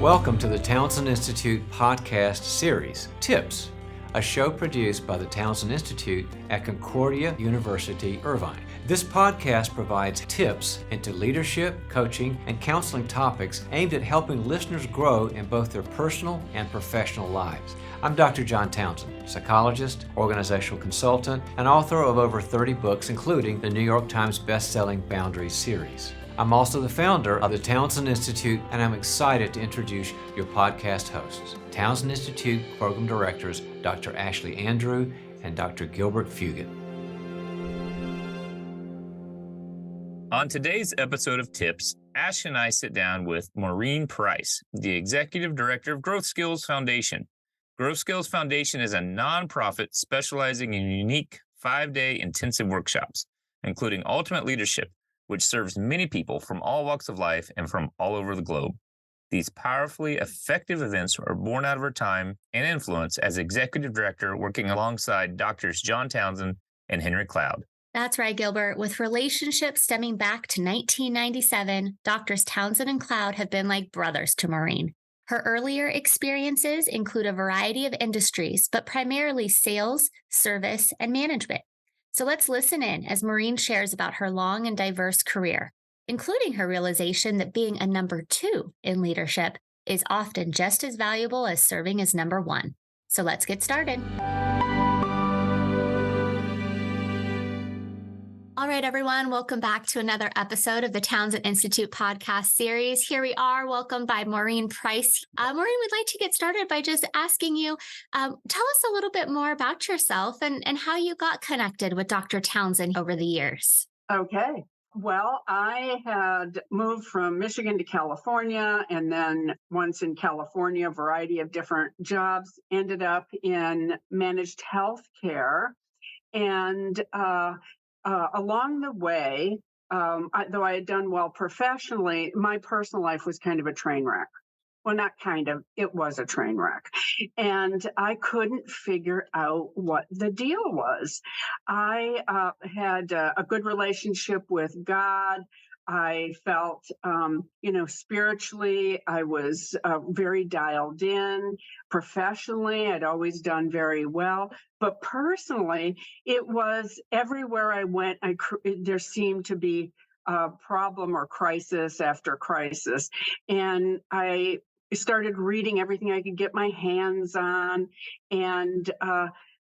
Welcome to the Townsend Institute podcast series, Tips, a show produced by the Townsend Institute at Concordia University, Irvine. This podcast provides tips into leadership, coaching, and counseling topics aimed at helping listeners grow in both their personal and professional lives. I'm Dr. John Townsend, psychologist, organizational consultant, and author of over 30 books, including the New York Times best-selling Boundaries series. I'm also the founder of the Townsend Institute, and I'm excited to introduce your podcast hosts, Townsend Institute Program Directors Dr. Ashley Andrew and Dr. Gilbert Fugit. On today's episode of Tips, Ash and I sit down with Maureen Price, the Executive Director of GrowthSkills Foundation. GrowthSkills Foundation is a nonprofit specializing in unique 5-day intensive workshops, including Ultimate Leadership, which serves many people from all walks of life and from all over the globe. These powerfully effective events are born out of her time and influence as Executive Director, working alongside Doctors John Townsend and Henry Cloud. That's right, Gilbert. With relationships stemming back to 1997, Doctors Townsend and Cloud have been like brothers to Maureen. Her earlier experiences include a variety of industries, but primarily sales, service, and management. So let's listen in as Maureen shares about her long and diverse career, including her realization that being a number 2 in leadership is often just as valuable as serving as number 1. So let's get started. All right, everyone, welcome back to another episode of the Townsend Institute podcast series. Here we are, welcomed by Maureen Price. Maureen, we'd like to get started by just asking you, tell us a little bit more about yourself and how you got connected with Dr. Townsend over the years. Okay. Well, I had moved from Michigan to California, and then once in California, a variety of different jobs, ended up in managed health care. And along the way, though I had done well professionally, my personal life was kind of a train wreck. Well, not kind of, it was a train wreck. And I couldn't figure out what the deal was. I had a good relationship with God. I felt, spiritually, I was very dialed in. Professionally, I'd always done very well. But personally, it was everywhere I went, there seemed to be a problem or crisis after crisis. And I started reading everything I could get my hands on. And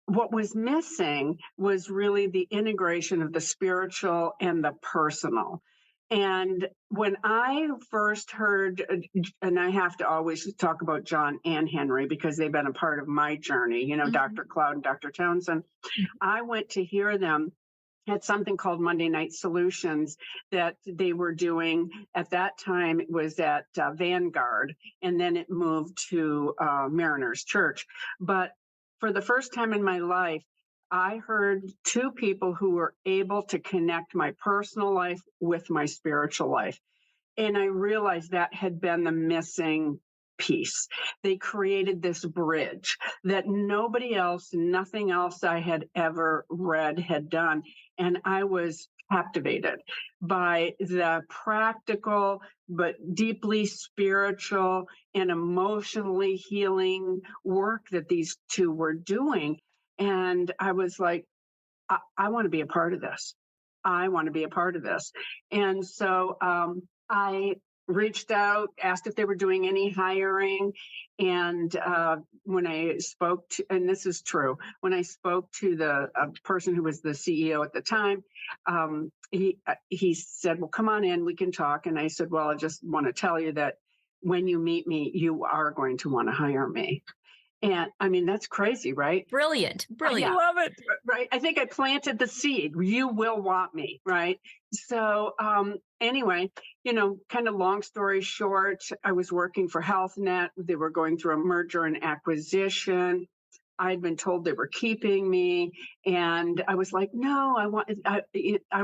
what was missing was really the integration of the spiritual and the personal. And when I first heard, and I have to always talk about John and Henry because they've been a part of my journey, Dr. Cloud and Dr. Townsend, I went to hear them at something called Monday Night Solutions that they were doing. At that time, it was at Vanguard, and then it moved to Mariners Church. But for the first time in my life, I heard 2 people who were able to connect my personal life with my spiritual life. And I realized that had been the missing piece. They created this bridge that nobody else, nothing else I had ever read had done. And I was captivated by the practical, but deeply spiritual and emotionally healing work that these 2 were doing. And I was like, I want to be a part of this. I want to be a part of this. And so I reached out, asked if they were doing any hiring. And when I spoke to, and this is true, when I spoke to the person who was the CEO at the time, he said, well, come on in, we can talk. And I said, well, I just want to tell you that when you meet me, you are going to want to hire me. And I mean, that's crazy, right? Brilliant. I love it. Right. I think I planted the seed. You will want me. Right. So anyway, kind of long story short, I was working for HealthNet. They were going through a merger and acquisition. I had been told they were keeping me. And I was like, no, I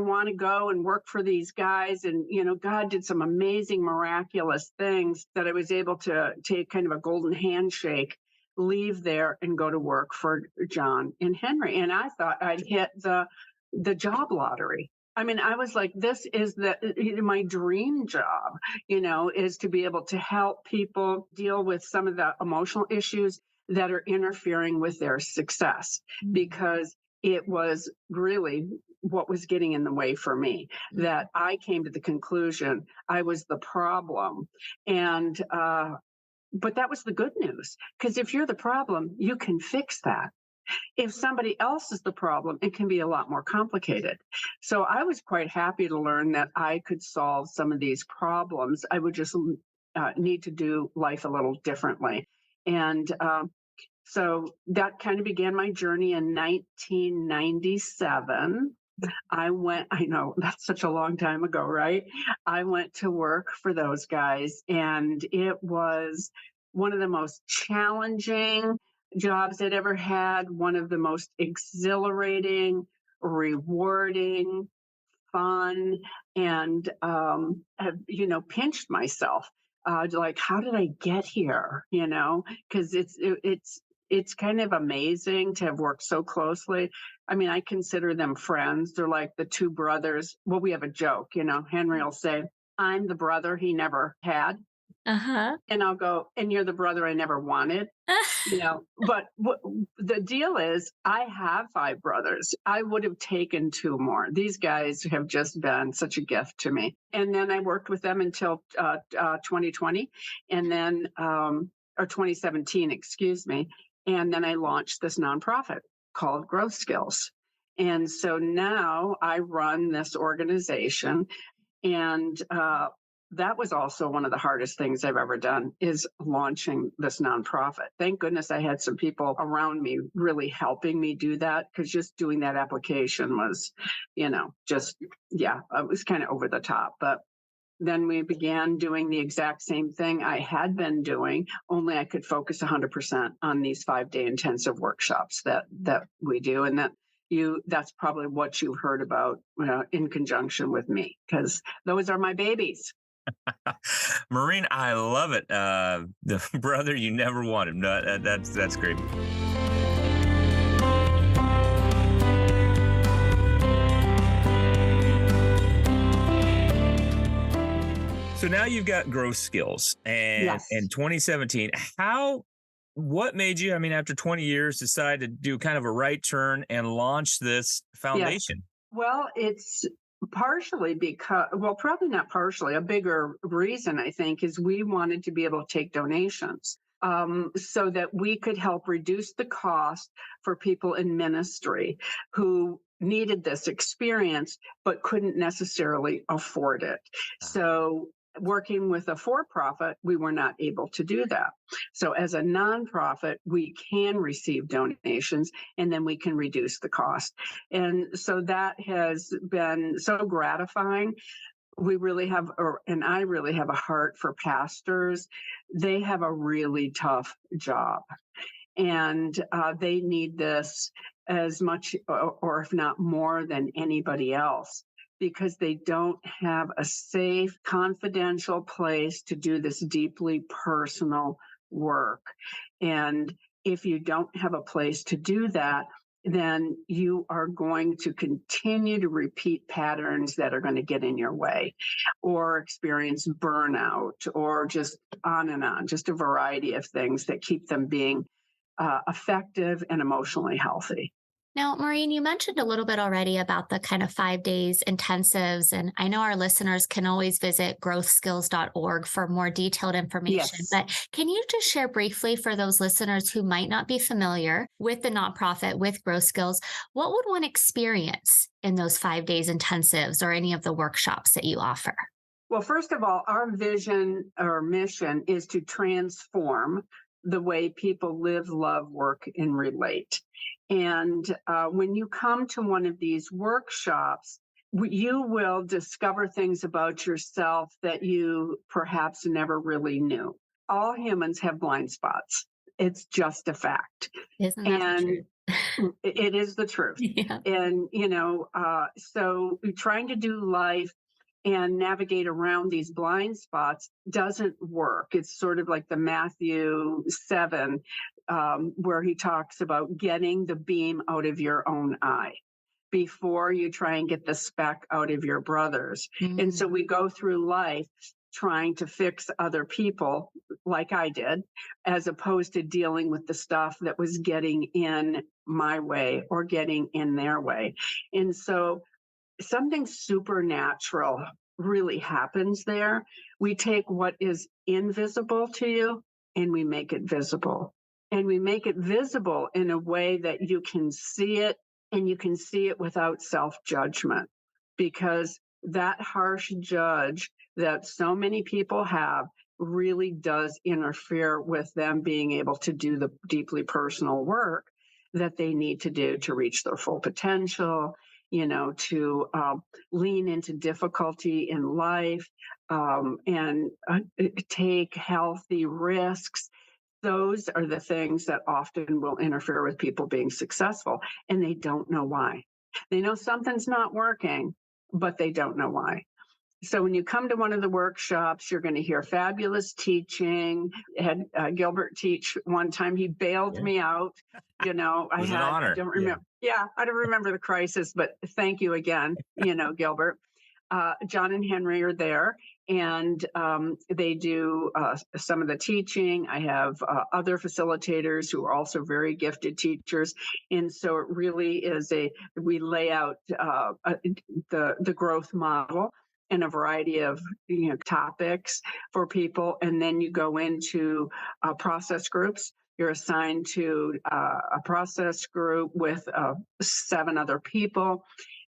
want to go and work for these guys. And, God did some amazing, miraculous things that I was able to take kind of a golden handshake, leave there and go to work for John and Henry. And I thought I'd hit the job lottery. I mean, I was like, this is my dream job, is to be able to help people deal with some of the emotional issues that are interfering with their success, because it was really what was getting in the way for me, that I came to the conclusion I was the problem. And, but that was the good news, because if you're the problem, you can fix that. If somebody else is the problem, it can be a lot more complicated. So I was quite happy to learn that I could solve some of these problems. I would just need to do life a little differently. And so that kind of began my journey in 1997. I know that's such a long time ago, right? I went to work for those guys, and it was one of the most challenging jobs I'd ever had, one of the most exhilarating, rewarding, fun, and have, pinched myself. Like, how did I get here? Because it's kind of amazing to have worked so closely. I mean, I consider them friends. They're like the two brothers. Well, we have a joke, Henry will say, I'm the brother he never had. Uh-huh. And I'll go, and you're the brother I never wanted. But the deal is, I have 5 brothers. I would have taken 2 more. These guys have just been such a gift to me. And then I worked with them until 2020, and then, or 2017, excuse me. And then I launched this nonprofit called GrowthSkills. And so now I run this organization, and that was also one of the hardest things I've ever done, is launching this nonprofit. Thank goodness I had some people around me really helping me do that, because just doing that application was, it was kind of over the top. But then we began doing the exact same thing I had been doing, only I could focus 100% on these 5-day intensive workshops that we do. And that's probably what you heard about in conjunction with me, because those are my babies. Maureen, I love it. The brother you never wanted. No, that's great. So now you've got GrowthSkills, and Yes. in 2017, what made you, after 20 years, decide to do kind of a right turn and launch this foundation? Yes. Well, it's partially because, probably not partially, a bigger reason, I think, is we wanted to be able to take donations, so that we could help reduce the cost for people in ministry who needed this experience but couldn't necessarily afford it. So working with a for-profit, we were not able to do that. So as a nonprofit, we can receive donations, and then we can reduce the cost. And so that has been so gratifying. We really have, and I really have a heart for pastors. They have a really tough job, and they need this as much, or if not more, than anybody else, because they don't have a safe, confidential place to do this deeply personal work. And if you don't have a place to do that, then you are going to continue to repeat patterns that are going to get in your way, or experience burnout, or just on and on, just a variety of things that keep them being effective and emotionally healthy. Now, Maureen, you mentioned a little bit already about the kind of 5 days intensives, and I know our listeners can always visit growthskills.org for more detailed information. Yes. But can you just share briefly for those listeners who might not be familiar with the nonprofit, with GrowthSkills, what would one experience in those 5 days intensives or any of the workshops that you offer? Well, first of all, our vision or mission is to transform the way people live, love, work, and relate. And when you come to one of these workshops, you will discover things about yourself that you perhaps never really knew. All humans have blind spots. It's just a fact. Isn't that the truth? It is the truth. Yeah. And, so trying to do life and navigate around these blind spots doesn't work. It's sort of like the Matthew 7, where he talks about getting the beam out of your own eye, before you try and get the speck out of your brothers. And so we go through life trying to fix other people like I did, as opposed to dealing with the stuff that was getting in my way or getting in their way. And so something supernatural really happens there. We take what is invisible to you and we make it visible. And we make it visible in a way that you can see it, and you can see it without self-judgment, because that harsh judge that so many people have really does interfere with them being able to do the deeply personal work that they need to do to reach their full potential, to lean into difficulty in life, and take healthy risks. Those are the things that often will interfere with people being successful, and they don't know why. They know something's not working, but they don't know why. So when you come to one of the workshops, you're going to hear fabulous teaching. I had Gilbert teach one time. He bailed me out. It was an honor. I don't remember. I don't remember the crisis, but thank you again, Gilbert. John and Henry are there, and they do some of the teaching. I have other facilitators who are also very gifted teachers. And so it really is we lay out the growth model and a variety of topics for people. And then you go into process groups. You're assigned to a process group with 7 other people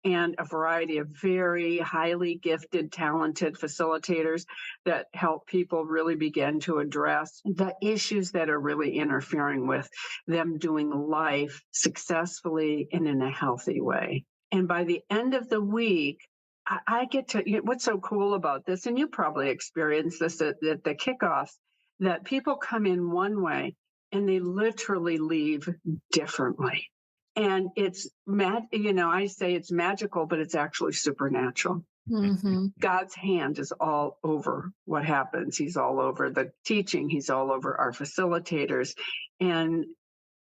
and a variety of very highly gifted, talented facilitators that help people really begin to address the issues that are really interfering with them doing life successfully and in a healthy way. And by the end of the week, I get to, what's so cool about this, and you probably experienced this at the kickoffs, that people come in one way and they literally leave differently. And it's I say it's magical, but it's actually supernatural. Mm-hmm. God's hand is all over what happens. He's all over the teaching. He's all over our facilitators. And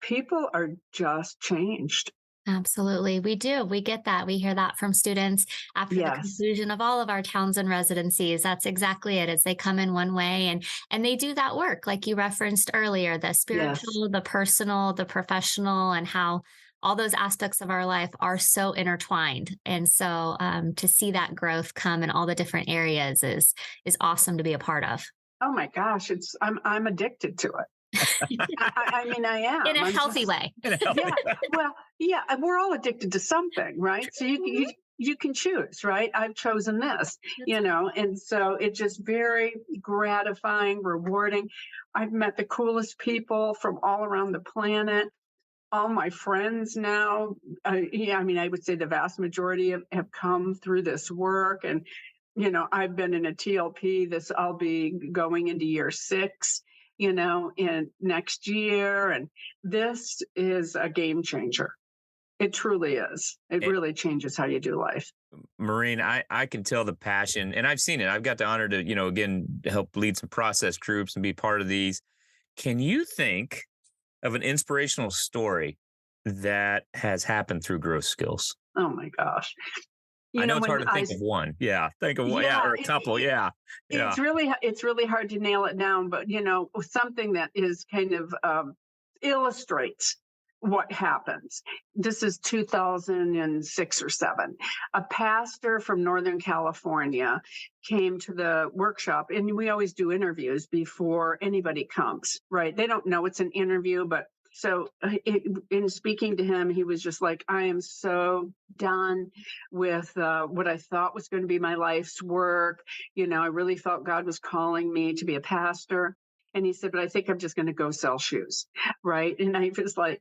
people are just changed. Absolutely. We do. We get that. We hear that from students after the conclusion of all of our Townsend residencies. That's exactly it. As they come in one way and they do that work, like you referenced earlier, the spiritual, the personal, the professional, and how all those aspects of our life are so intertwined. And so to see that growth come in all the different areas is awesome to be a part of. Oh my gosh, I'm addicted to it. I am. In a healthy way. Yeah, we're all addicted to something, right? So you can choose, right? I've chosen this, and so it's just very gratifying, rewarding. I've met the coolest people from all around the planet. All my friends now, I would say the vast majority have come through this work. And, I've been in a TLP. I'll be going into year 6, in next year. And this is a game changer. It truly is. It really changes how you do life. Maureen, I can tell the passion, and I've seen it. I've got the honor to, again, help lead some process groups and be part of these. Can you think of an inspirational story that has happened through GrowthSkills? Oh my gosh. I know it's hard to think of one. Yeah. Think of one. Yeah. Or a couple. It's really hard to nail it down, but something that is kind of illustrates what happens. This is 2006 or 7. A pastor from Northern California came to the workshop, and we always do interviews before anybody comes, right? They don't know it's an interview, but so in speaking to him, he was just like, I am so done with what I thought was going to be my life's work. I really felt God was calling me to be a pastor. And he said, but I think I'm just going to go sell shoes, right? And I was like,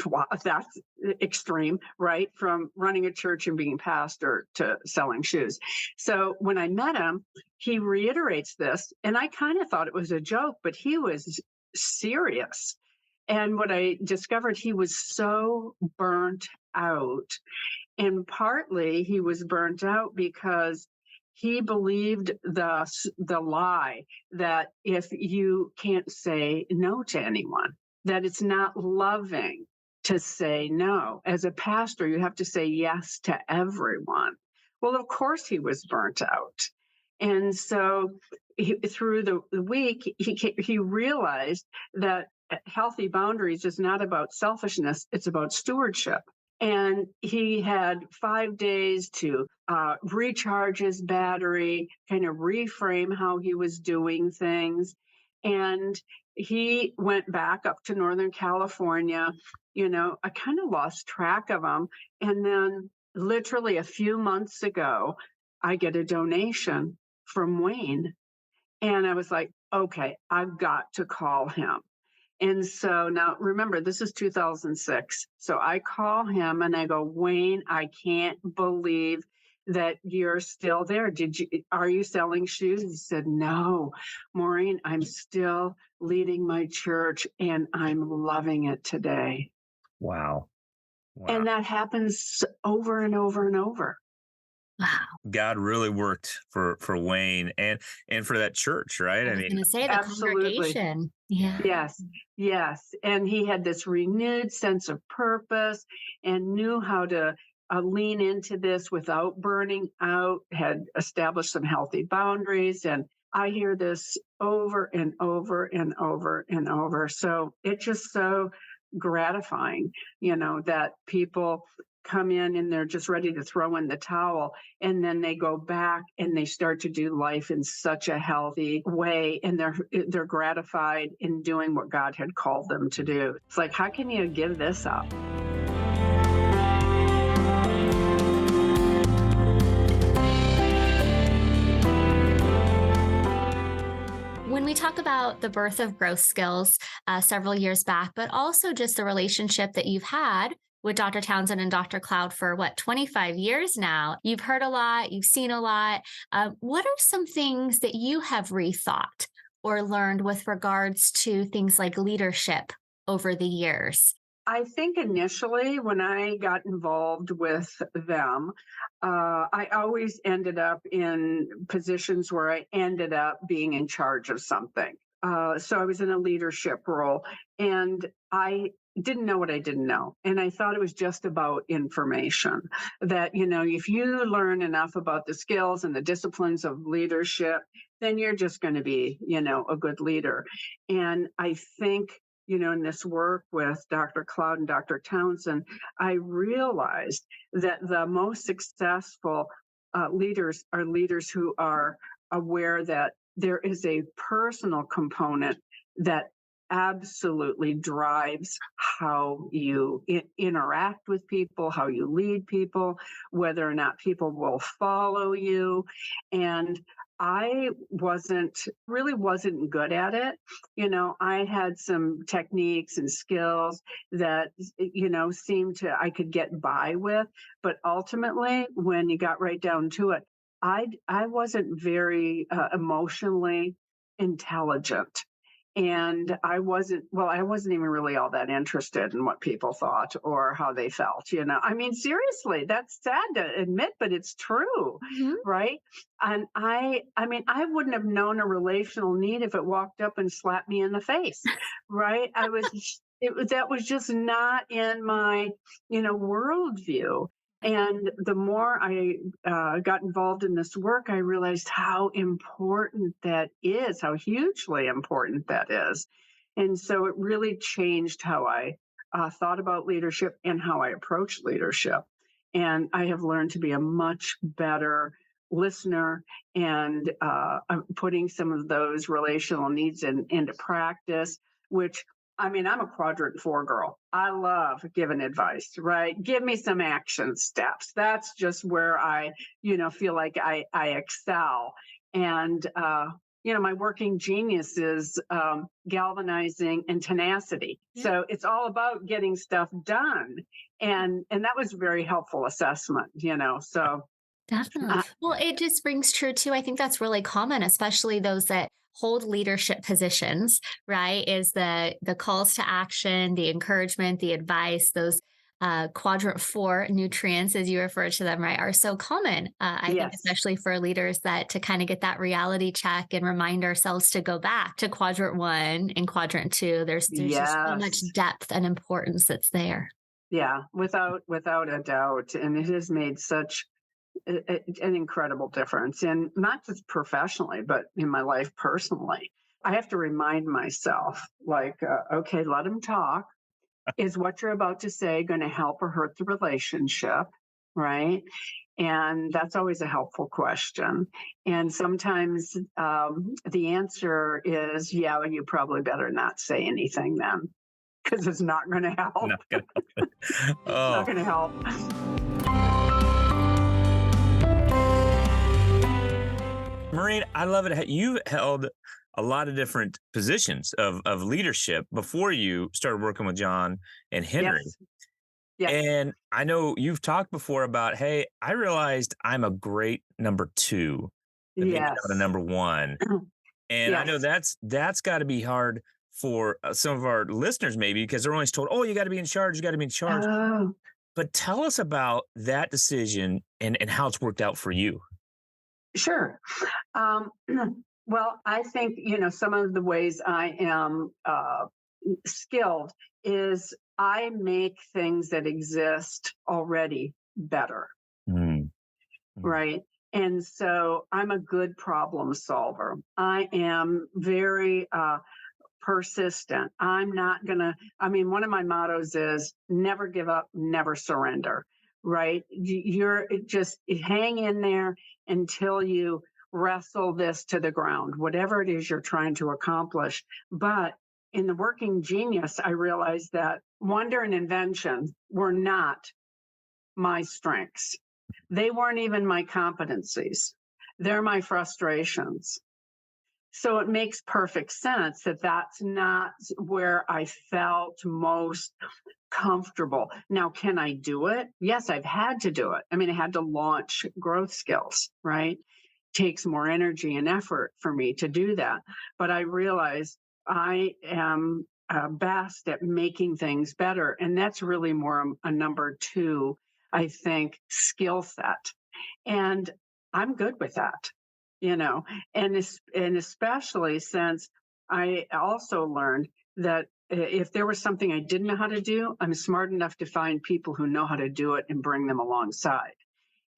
wow, that's extreme, right? From running a church and being a pastor to selling shoes. So when I met him, he reiterates this, and I kind of thought it was a joke, but he was serious. And what I discovered, he was so burnt out. And partly he was burnt out because he believed the lie that if you can't say no to anyone, that it's not loving to say no. As a pastor, you have to say yes to everyone. Well, of course, he was burnt out. And so through the week, he realized that healthy boundaries is not about selfishness, it's about stewardship. And he had 5 days to recharge his battery, kind of reframe how he was doing things. And he went back up to Northern California. I kind of lost track of him. And then literally a few months ago, I get a donation from Wayne. And I was like, okay, I've got to call him. And so now remember, this is 2006. So I call him and I go, Wayne, I can't believe that you're still there. Are you selling shoes? He said, no, Maureen, I'm still leading my church and I'm loving it today. Wow. And that happens over and over and over. Wow. God really worked for Wayne and for that church, right? I was going to say the absolutely. Congregation. Yeah. Yes. And he had this renewed sense of purpose and knew how to lean into this without burning out, had established some healthy boundaries. And I hear this over and over and over and over. So it's just so gratifying, that people come in and they're just ready to throw in the towel, and then they go back and they start to do life in such a healthy way, and they're gratified in doing what God had called them to do. It's like, how can you give this up? When we talk about the birth of GrowthSkills several years back, but also just the relationship that you've had with Dr. Townsend and Dr. Cloud for 25 years now. You've heard a lot, you've seen a lot. What are some things that you have rethought or learned with regards to things like leadership over the years? I think initially when I got involved with them, I always ended up in positions where I ended up being in charge of something. So I was in a leadership role, and I didn't know what I didn't know. And I thought it was just about information, that, if you learn enough about the skills and the disciplines of leadership, then you're just going to be, a good leader. And I think, in this work with Dr. Cloud and Dr. Townsend, I realized that the most successful leaders are leaders who are aware that there is a personal component that absolutely drives how you interact with people, how you lead people, whether or not people will follow you. And I really wasn't good at it. I had some techniques and skills that, I could get by with. But ultimately, when you got right down to it, I wasn't very emotionally intelligent. And I wasn't even really all that interested in what people thought or how they felt, I mean, seriously, that's sad to admit, but it's true. Mm-hmm. Right. And I wouldn't have known a relational need if it walked up and slapped me in the face. Right. That was just not in my, worldview. And the more I got involved in this work, I realized how important that is, how hugely important that is. And so it really changed how I thought about leadership and how I approach leadership. And I have learned to be a much better listener and putting some of those relational needs into practice, which, I'm a quadrant 4 girl. I love giving advice, right? Give me some action steps. That's just where I, feel like I excel. And, my working genius is galvanizing and tenacity. Yeah. So it's all about getting stuff done. And that was a very helpful assessment, so. Definitely. Well, it just rings true too. I think that's really common, especially those that hold leadership positions, right? Is the calls to action, the encouragement, the advice, those quadrant 4 nutrients, as you refer to them, right, are so common. I think Yes. especially for leaders that to kind of get that reality check and remind ourselves to go back to quadrant 1 and quadrant 2. There's just so much Yes. depth and importance that's there. Yeah, without a doubt. And it has made such an incredible difference, and not just professionally, but in my life personally. I have to remind myself, like, okay, let him talk. Is what you're about to say going to help or hurt the relationship? Right. And that's always a helpful question. And sometimes the answer is, yeah, well, you probably better not say anything then, because it's not going to help. Not gonna help. It's not going to help. Maureen, I love it. You held a lot of different positions of leadership before you started working with John and Henry. Yes. Yes. And I know you've talked before about, hey, I realized I'm a great number 2, and maybe Yes. not a number 1. And I know that's got to be hard for some of our listeners, maybe, because they're always told, oh, you got to be in charge. You got to be in charge. Oh, But tell us about that decision and how it's worked out for you. sure. Well, I think, some of the ways I am skilled is I make things that exist already better. Mm. Right. And so I'm a good problem solver. I am very persistent. I'm not going to, one of my mottos is never give up, never surrender. Right. You're just hang in there until you wrestle this to the ground, whatever it is you're trying to accomplish. But in the Working Genius, I realized that wonder and invention were not my strengths. They weren't even my competencies. They're my frustrations. So it makes perfect sense that that's not where I felt most comfortable. Now, can I do it? Yes, I've had to do it. I had to launch GrowthSkills, right? Takes more energy and effort for me to do that. But I realized I am best at making things better. And that's really more a number 2, I think, skill set. And I'm good with that, and especially since I also learned that if there was something I didn't know how to do, I'm smart enough to find people who know how to do it and bring them alongside.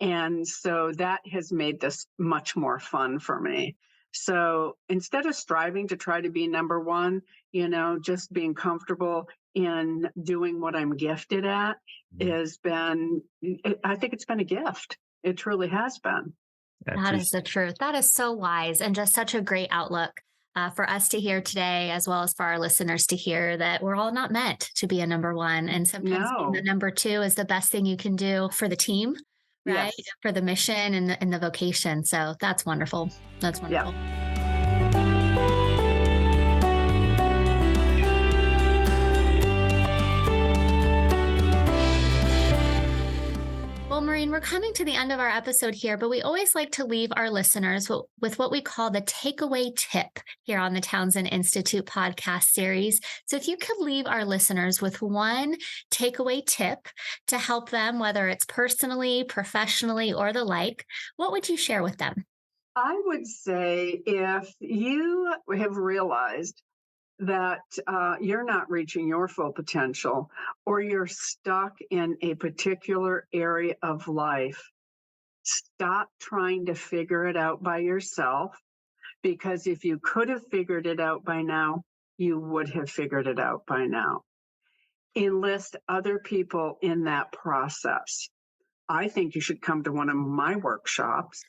And so that has made this much more fun for me. So instead of striving to try to be number 1, just being comfortable in doing what I'm gifted at I think it's been a gift. It truly has been. That is the truth. That is so wise and just such a great outlook for us to hear today, as well as for our listeners to hear that we're all not meant to be a number 1. And sometimes being the number 2 is the best thing you can do for the team, right? Yes. For the mission and the vocation. So that's wonderful. That's wonderful. Yeah. Well, Maureen, we're coming to the end of our episode here, but we always like to leave our listeners with what we call the takeaway tip here on the Townsend Institute podcast series. So if you could leave our listeners with one takeaway tip to help them, whether it's personally, professionally, or the like, what would you share with them? I would say if you have realized that you're not reaching your full potential, or you're stuck in a particular area of life, stop trying to figure it out by yourself, because if you could have figured it out by now, you would have figured it out by now. Enlist other people in that process. I think you should come to one of my workshops,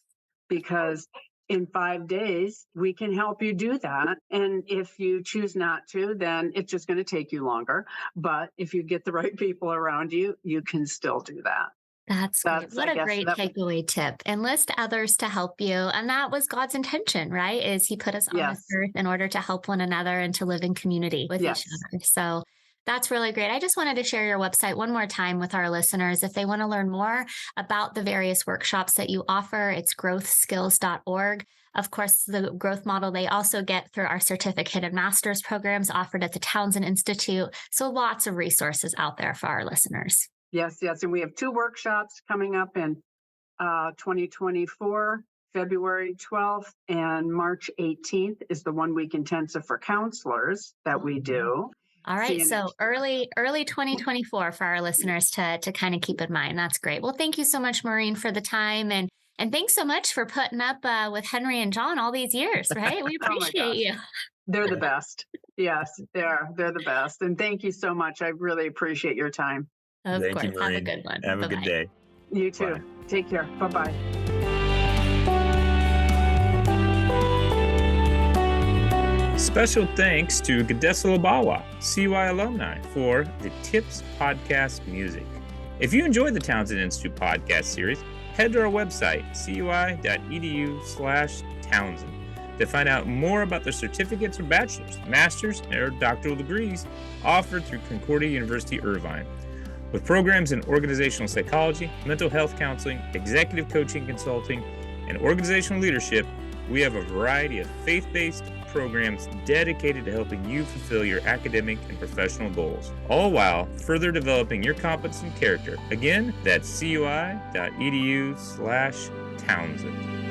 because in 5 days, we can help you do that. And if you choose not to, then it's just going to take you longer. But if you get the right people around you, you can still do that. That's great. What a great takeaway tip. Enlist others to help you. And that was God's intention, right? Is He put us on this earth in order to help one another and to live in community with each other. So that's really great. I just wanted to share your website one more time with our listeners. If they want to learn more about the various workshops that you offer, it's growthskills.org. Of course, the growth model they also get through our certificate and master's programs offered at the Townsend Institute. So lots of resources out there for our listeners. Yes. And we have 2 workshops coming up in 2024. February 12th and March 18th is the 1-week intensive for counselors that we do. All right. So early 2024 for our listeners to kind of keep in mind. That's great. Well, thank you so much, Maureen, for the time. And thanks so much for putting up with Henry and John all these years, right? We appreciate you. They're the best. Yes, they're the best. And thank you so much. I really appreciate your time. Of Thank course. you, Maureen. Have a good one. Have Bye-bye. a good day. You too. Bye. Take care. Bye-bye. Special thanks to Gadesa Labawa, CUI alumni, for the Tips Podcast music. If you enjoyed the Townsend Institute podcast series, head to our website, cui.edu/Townsend, to find out more about the certificates or bachelor's, master's, or doctoral degrees offered through Concordia University, Irvine. With programs in organizational psychology, mental health counseling, executive coaching consulting, and organizational leadership, we have a variety of faith-based programs dedicated to helping you fulfill your academic and professional goals, all while further developing your competence and character. Again, that's cui.edu/Townsend.